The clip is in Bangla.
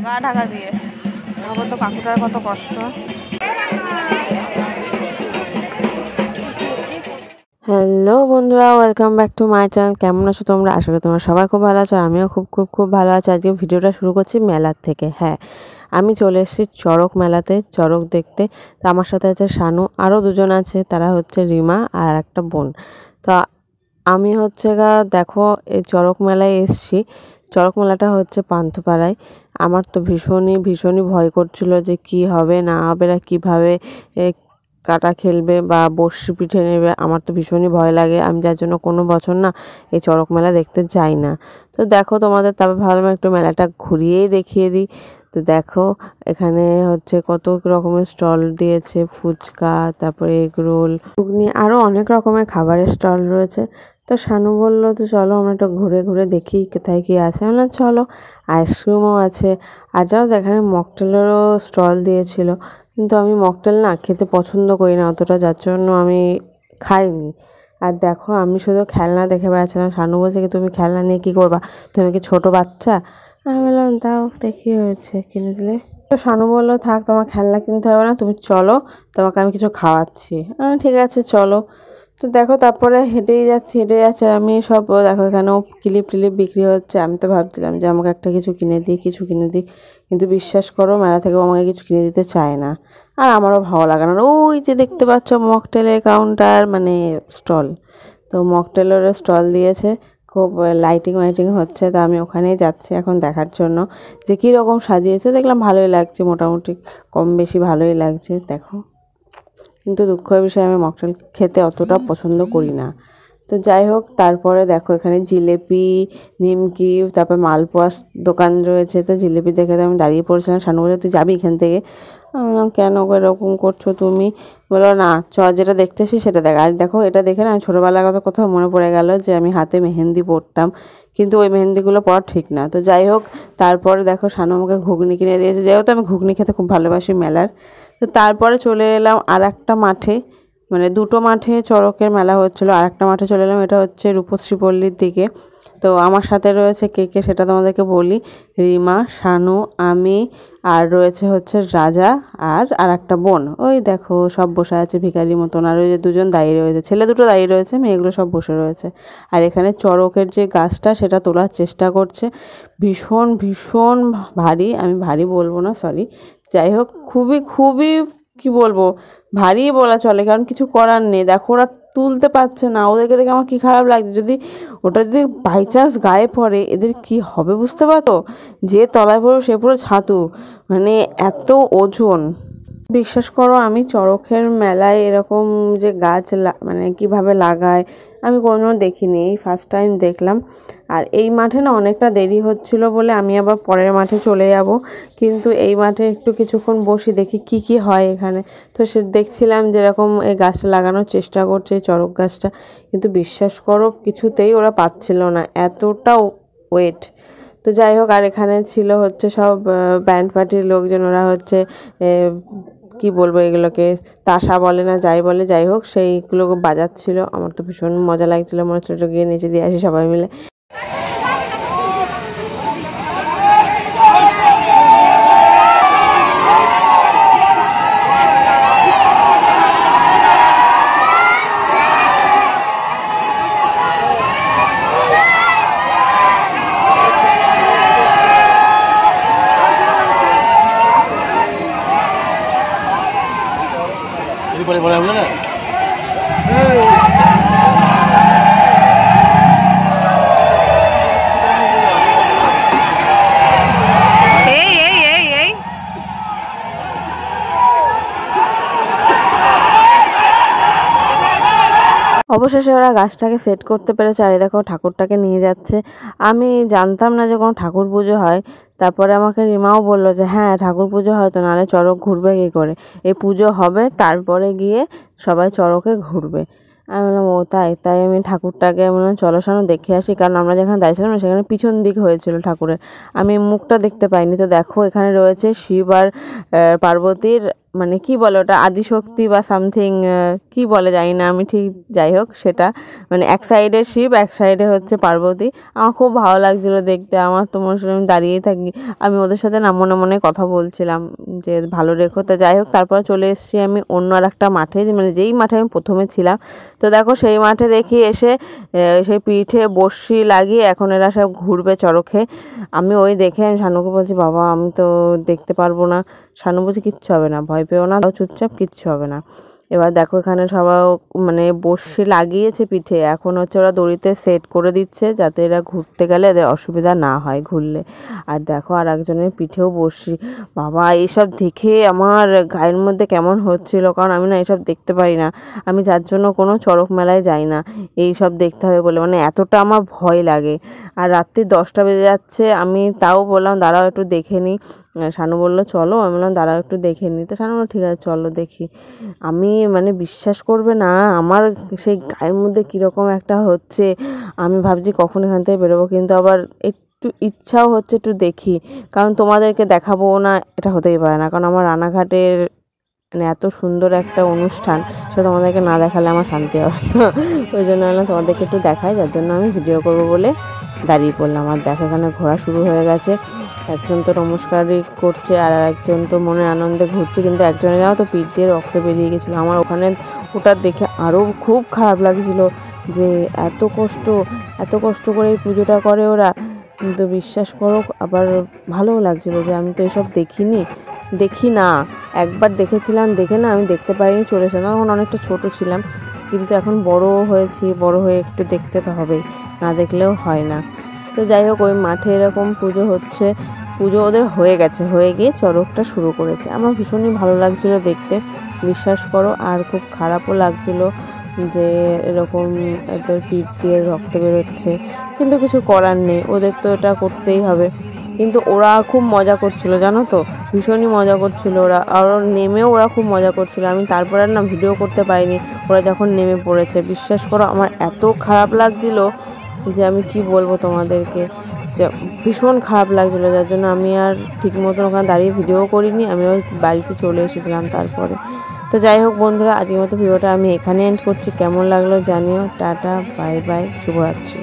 গা ঢাকা দিয়ে ভাবো তো কাকুটার কত কষ্ট। হ্যালো বন্ধুরা, welcome back to my channel. কেমন আছো তোমরা? আশা করি তোমরা সবাই খুব ভালো আছো, আমিও খুব ভালো আছি। আজকে ভিডিওটা শুরু করছি মেলার থেকে। হ্যাঁ, আমি চলে এসেছি চড়ক মেলাতে, চড়ক দেখতে। তো আমার সাথে আছে শানু, আরও দুজন আছে, তারা হচ্ছে রিমা আর একটা বোন। তো আমি দেখো এই চড়ক মেলায় এসেছি। চড়ক মেলাটা হচ্ছে পান্থপাড়ায়। আমার তো ভীষণই ভয় করছিল যে কি হবে না হবে, না কীভাবে কাটা খেলবে বা বড়শি পিঠে নেবে। আমার তো ভীষণই ভয় লাগে, আমি যার জন্য কোনো বছর না এই চড়ক মেলা দেখতে যাই না। তো দেখো তোমাদের তারপর ভাবলাম একটু মেলাটা ঘুরিয়েই দেখিয়ে দিই। তো দেখো এখানে কত রকমের স্টল দিয়েছে, ফুচকা, তারপরে এগ রোল, ঘুগনি, আরও অনেক রকমের খাবারের স্টল রয়েছে। তো শানু বললো তো চলো আমরা একটু ঘুরে ঘুরে দেখি কোথায় কী আছে। না চলো, আইসক্রিমও আছে। আর যাও এখানে মকটেলেরও স্টল দিয়েছিল, কিন্তু আমি মকটেল না খেতে পছন্দ করি না অতটা, যার জন্য আমি খাইনি। আর দেখো আমি শুধু খেলনা দেখে বেড়াচ্ছিলাম। শানু বলছে কি তুমি খেলনা নিয়ে কী করবা, তুমি কি ছোটো বাচ্চা? আমি বললাম দাও দেখি হয়েছে কিনে দিলে। তো শানু বললো থাক, তোমার খেলনা কিনতে হবে না, তুমি চলো, তোমাকে আমি কিছু খাওয়াচ্ছি। ঠিক আছে চলো। তো দেখো তারপরে হেঁটেই যাচ্ছি আর আমি সব দেখো এখানেও ক্লিপ বিক্রি হচ্ছে। আমি তো ভাবছিলাম যে আমাকে একটা কিছু কিনে দিই, কিন্তু বিশ্বাস করো মেলা থেকেও আমাকে কিছু কিনে দিতে চায় না, আর আমারও ভালো লাগে না। ওই যে দেখতে পাচ্ছ মকটেলের কাউন্টার, মানে স্টল। তো মকটেলের স্টল দিয়েছে, খুব লাইটিং হচ্ছে। তো আমি ওখানেই যাচ্ছি এখন দেখার জন্য যে কীরকম সাজিয়েছে। দেখলাম ভালোই লাগছে, মোটামুটি কম বেশি ভালোই লাগছে দেখো। কিন্তু দুঃখের বিষয় আমি মকটেল খেতে অতটা পছন্দ করি না। তো যাই হোক, তারপরে দেখো এখানে জিলেপি, নিমকি, তারপর মালপোয়ার দোকান রয়েছে। তো জিলেপি দেখে তো আমি দাঁড়িয়ে পড়ছিলাম। শানু বলে তুই যাবি এখান থেকে? আমি বললাম কেন এরকম করছো তুমি? বলো না যেটা দেখতেছি সেটা দেখ। আর দেখো এটা দেখে না আমি ছোটোবেলার কথা কোথাও মনে পড়ে গেল যে আমি হাতে মেহেন্দি পরতাম, কিন্তু ওই মেহেন্দিগুলো পরা ঠিক না। তো যাই হোক, তারপরে দেখো শানু আমাকে ঘুগনি কিনে দিয়েছে, যেহেতু আমি ঘুগনি খেতে খুব ভালোবাসি মেলার। তো তারপরে চলে এলাম আর একটা মাঠে, মানে দুটো মাঠে চড়কের মেলা হচ্ছিলো। আর একটা মাঠে চলে এলাম, এটা হচ্ছে রূপশ্রী পল্লীর দিকে। তো আমার সাথে রয়েছে কে সেটা তোমাদেরকে বলি। রিমা, শানু, আমি, আর রয়েছে রাজা আর একটা বোন। ওই দেখো সব বসে আছে ভিখারির মতন। আর ওই যে দুজন দাঁড়িয়ে রয়েছে, ছেলে দুটো দাঁড়িয়ে রয়েছে, মেয়েগুলো সব বসে রয়েছে। আর এখানে চড়কের যে গাছটা সেটা তোলার চেষ্টা করছে। ভীষণ ভারী, আমি ভারী বলবো না, সরি। যাই হোক খুবই কি বলবো, ভারী বলা চলে, কারণ কিছু করার নেই। দেখো ওরা তুলতে পারছে না, ওদেরকে দেখে আমার কী খারাপ লাগছে। যদি বাই চান্স গায়ে পড়ে এদের কি হবে বুঝতে পারো? যে তলায় পড়ো সে পুরো ছাতু, মানে এত ওজন। বিশ্বাস করো আমি চড়কের মেলায় এরকম যে গাছ মানে কিভাবে লাগায় আমি কোনোদিনও দেখিনি, এই ফার্স্ট টাইম দেখলাম। আর এই মাঠে না অনেকটা দেরি হচ্ছিল বলে আমি আবার পরের মাঠে চলে যাব, কিন্তু এই মাঠে একটু কিছুক্ষণ বসি দেখি কি হয় এখানে। তো সে দেখছিলাম যেরকম এই গাছটা লাগানোর চেষ্টা করছে, এই চড়ক গাছটা, কিন্তু বিশ্বাস করো কিছুতেই ওরা পাচ্ছিল না, এতটা ওয়েট। তো যাই হোক, আর এখানে ছিল সব ব্যান্ড পার্টির লোকজন, ওরা কি বলবো এগুলোকে, তাসা বলে না যাই বলে, যাই হোক সেইগুলো বাজাচ্ছিল। আমার তো ভীষণ মজা লাগছিল, মনে হচ্ছে গিয়ে নিচে দিয়ে আসি সবাই মিলে। বলে না অবশেষে ওরা গাছটাকে সেট করতে পেরেছে। আর দেখো ঠাকুরটাকে নিয়ে যাচ্ছে। আমি জানতাম না যে কোনো ঠাকুর পুজো হয়। তারপরে আমাকে রিমাও বললো যে হ্যাঁ ঠাকুর পুজো হয়তো, নাহলে চড়ক ঘুরবে কী করে, এই পুজো হবে তারপরে গিয়ে সবাই চড়কে ঘুরবে। আমি বললাম ও তাই আমি ঠাকুরটাকে বললাম চলো শানু দেখে আসি, কারণ আমরা যেখানে দাঁড়িয়েছিলাম না সেখানে পিছন দিক হয়েছিল ঠাকুরের, আমি মুখটা দেখতে পাইনি। তো দেখো এখানে রয়েছে শিব আর পার্বতীর মানে কি বলে ওটা আদিশক্তি বা সামথিং কি বলে জানি না আমি ঠিক, যাই হোক সেটা মানে এক সাইডে শিব এক সাইডে হচ্ছে পার্বতী। আমার খুব ভালো লাগছিলো দেখতে। আমার তো মনে হচ্ছিল আমি দাঁড়িয়েই থাকি, আমি ওদের সাথে না মনে মনে কথা বলছিলাম যে ভালো রেখো। তো যাই হোক তারপর চলে এসেছি আমি অন্য আর একটা মাঠে, মানে যেই মাঠে আমি প্রথমে ছিলাম। তো দেখো সেই মাঠে দেখি এসে সেই পিঠে বড়শি লাগিয়ে এখন এরা সব ঘুরবে চড়কে। আমি ওই দেখে আমি শানুকে বলছি বাবা আমি তো দেখতে পারবো না। শানু বলছি কিচ্ছু হবে না, ভয় পেও না, চুপচাপ, কিচ্ছু হবে না। এবার দেখো এখানে সবাই মানে বড়শি লাগিয়েছে পিঠে, এখন হচ্ছে ওরা দড়িতে সেট করে দিচ্ছে যাতে এরা ঘুরতে গেলে এদের অসুবিধা না হয় ঘুরলে। আর দেখো আর একজনের পিঠেও বড়শি। বাবা এইসব দেখে আমার গায়ের মধ্যে কেমন হচ্ছিল, কারণ আমি না এইসব দেখতে পারি না। আমি যার জন্য কোনো চড়ক মেলায় যাই না এই সব দেখতে হবে বলে, মানে এতটা আমার ভয় লাগে। আর রাত্রি 10টা বেজে যাচ্ছে, আমি তাও বললাম দাঁড়াও একটু দেখে নিই। শানু বললো চলো, আমি বললাম দাঁড়াও একটু দেখে নিই। তো শানু বললো ঠিক আছে চলো দেখি। আমি মানে বিশ্বাস করবে না আমার সেই গায়ের মধ্যে কীরকম একটা হচ্ছে। আমি ভাবছি কখন এখান থেকে বেরোবো, কিন্তু আবার একটু ইচ্ছাও হচ্ছে একটু দেখি, কারণ তোমাদেরকে দেখাবো না এটা হতেই পারে না, কারণ আমার রানাঘাটের মানে এত সুন্দর একটা অনুষ্ঠান, সেটা তোমাদেরকে না দেখালে আমার শান্তি হবে না। ওই জন্য বললাম তোমাদেরকে একটু দেখাই, যার জন্য আমি ভিডিও করবো বলে দাঁড়িয়ে পড়লাম। আর দেখো এখানে ঘোরা শুরু হয়ে গেছে, একজন তো নমস্কারই করছে আর একজন তো মনের আনন্দে ঘুরছে, কিন্তু একজনের জানো তো পিঠ দিয়ে রক্ত বেরিয়ে গেছিলো। আমার ওখানে ওটা দেখে আরও খুব খারাপ লাগছিলো যে এত কষ্ট করে এই পুজোটা করে ওরা, কিন্তু বিশ্বাস করো আবার ভালোও লাগছিলো যে আমি তো এসব দেখি না। একবার দেখেছিলাম, দেখে না আমি দেখতে পারিনি, চলে এসে না, তখন অনেকটা ছোট ছিলাম, কিন্তু এখন বড় হয়েছি, বড় হয়ে একটু দেখতে তো হবেই, না দেখলেও হয় না। তো যাই হোক ওই মাঠে এরকম পুজো হচ্ছে, পুজো ওদের হয়ে গেছে, হয়ে গিয়ে চড়কটা শুরু করেছে। আমার ভীষণই ভালো লাগছিলো দেখতে, বিশ্বাস করো। আর খুব খারাপও লাগছিলো যে এরকম এদের পিঠ দিয়ে রক্ত বেরোচ্ছে, কিন্তু কিছু করার নেই, ওদের তো এটা করতেই হবে। কিন্তু ওরা খুব মজা করছিল জানো তো, ভীষণই মজা করছিল ওরা, আর নেমেও ওরা খুব মজা করছিল। আমি তারপরে না ভিডিও করতে পারিনি ওরা যখন নেমে পড়েছে। বিশ্বাস করো আমার এত খারাপ লাগছিল যে আমি কি বলবো তোমাদেরকে, যে ভীষণ খারাপ লাগছিলো, যার জন্য আমি আর ঠিক মতন ওখানে দাঁড়িয়ে ভিডিও করিনি, আমি ওই বাড়িতে চলে এসেছিলাম তারপরে। তো যাই হোক বন্ধুরা, আজকের মতো ভিডিওটা আমি এখানে এন্ড করছি। কেমন লাগলো জানিও। টাটা, বাই বাই, শুভরাত্রি।